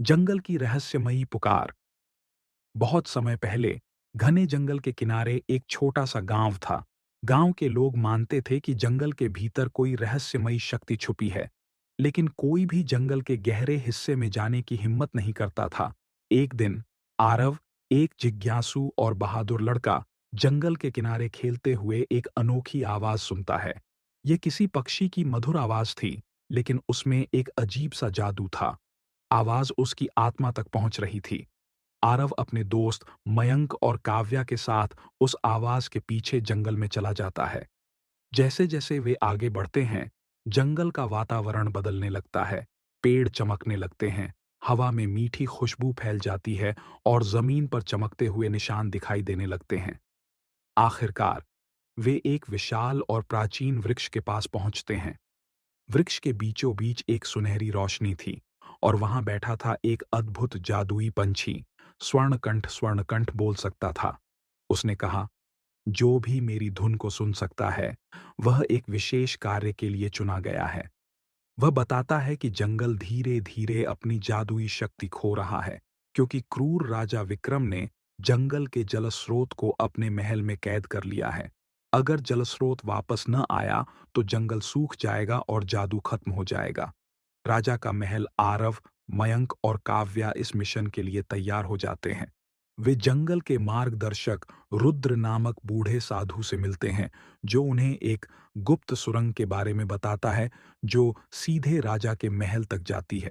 जंगल की रहस्यमयी पुकार। बहुत समय पहले घने जंगल के किनारे एक छोटा सा गांव था। गांव के लोग मानते थे कि जंगल के भीतर कोई रहस्यमयी शक्ति छुपी है, लेकिन कोई भी जंगल के गहरे हिस्से में जाने की हिम्मत नहीं करता था। एक दिन आरव, एक जिज्ञासु और बहादुर लड़का, जंगल के किनारे खेलते हुए एक अनोखी आवाज सुनता है। ये किसी पक्षी की मधुर आवाज थी, लेकिन उसमें एक अजीब सा जादू था। आवाज उसकी आत्मा तक पहुंच रही थी। आरव अपने दोस्त मयंक और काव्या के साथ उस आवाज के पीछे जंगल में चला जाता है। जैसे जैसे वे आगे बढ़ते हैं, जंगल का वातावरण बदलने लगता है। पेड़ चमकने लगते हैं, हवा में मीठी खुशबू फैल जाती है और जमीन पर चमकते हुए निशान दिखाई देने लगते हैं। आखिरकार वे एक विशाल और प्राचीन वृक्ष के पास पहुंचते हैं। वृक्ष के बीचों बीच एक सुनहरी रोशनी थी, और वहां बैठा था एक अद्भुत जादुई पंछी। स्वर्णकंठ बोल सकता था। उसने कहा, जो भी मेरी धुन को सुन सकता है, वह एक विशेष कार्य के लिए चुना गया है। वह बताता है कि जंगल धीरे धीरे अपनी जादुई शक्ति खो रहा है, क्योंकि क्रूर राजा विक्रम ने जंगल के जलस्रोत को अपने महल में कैद कर लिया है। अगर जलस्रोत वापस न आया तो जंगल सूख जाएगा और जादू खत्म हो जाएगा। राजा का महल आरव, मयंक और काव्या इस मिशन के लिए तैयार हो जाते हैं। वे जंगल के मार्गदर्शक रुद्र नामक बूढ़े साधु से मिलते हैं, जो उन्हें एक गुप्त सुरंग के बारे में बताता है, जो सीधे राजा के महल तक जाती है।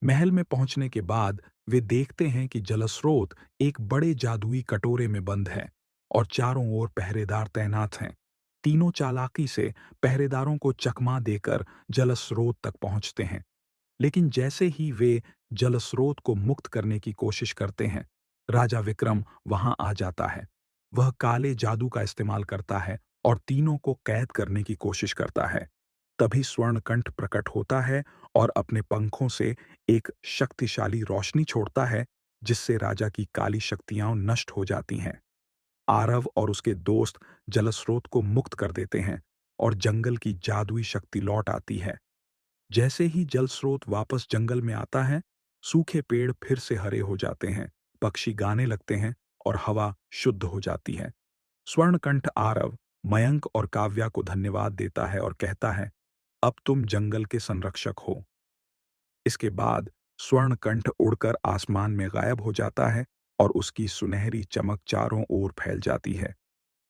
महल में पहुंचने के बाद वे देखते हैं कि जलस्रोत एक बड़े जादुई कटोरे में बंद है और चारों ओर पहरेदार तैनात हैं। तीनों चालाकी से पहरेदारों को चकमा देकर जलस्रोत तक पहुंचते हैं। लेकिन जैसे ही वे जलस्रोत को मुक्त करने की कोशिश करते हैं, राजा विक्रम वहां आ जाता है। वह काले जादू का इस्तेमाल करता है और तीनों को कैद करने की कोशिश करता है। तभी स्वर्णकंठ प्रकट होता है और अपने पंखों से एक शक्तिशाली रोशनी छोड़ता है, जिससे राजा की काली शक्तियां नष्ट हो जाती हैं। आरव और उसके दोस्त जलस्रोत को मुक्त कर देते हैं और जंगल की जादुई शक्ति लौट आती है। जैसे ही जल स्रोत वापस जंगल में आता है, सूखे पेड़ फिर से हरे हो जाते हैं, पक्षी गाने लगते हैं और हवा शुद्ध हो जाती है। स्वर्णकंठ आरव, मयंक और काव्या को धन्यवाद देता है और कहता है, अब तुम जंगल के संरक्षक हो। इसके बाद स्वर्णकंठ उड़कर आसमान में गायब हो जाता है और उसकी सुनहरी चमक चारों ओर फैल जाती है।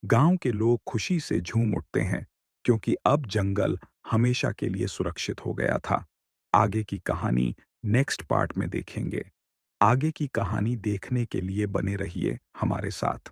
गांव के लोग खुशी से झूम उठते हैं, क्योंकि अब जंगल हमेशा के लिए सुरक्षित हो गया था। आगे की कहानी नेक्स्ट पार्ट में देखेंगे। आगे की कहानी देखने के लिए बने रहिए हमारे साथ।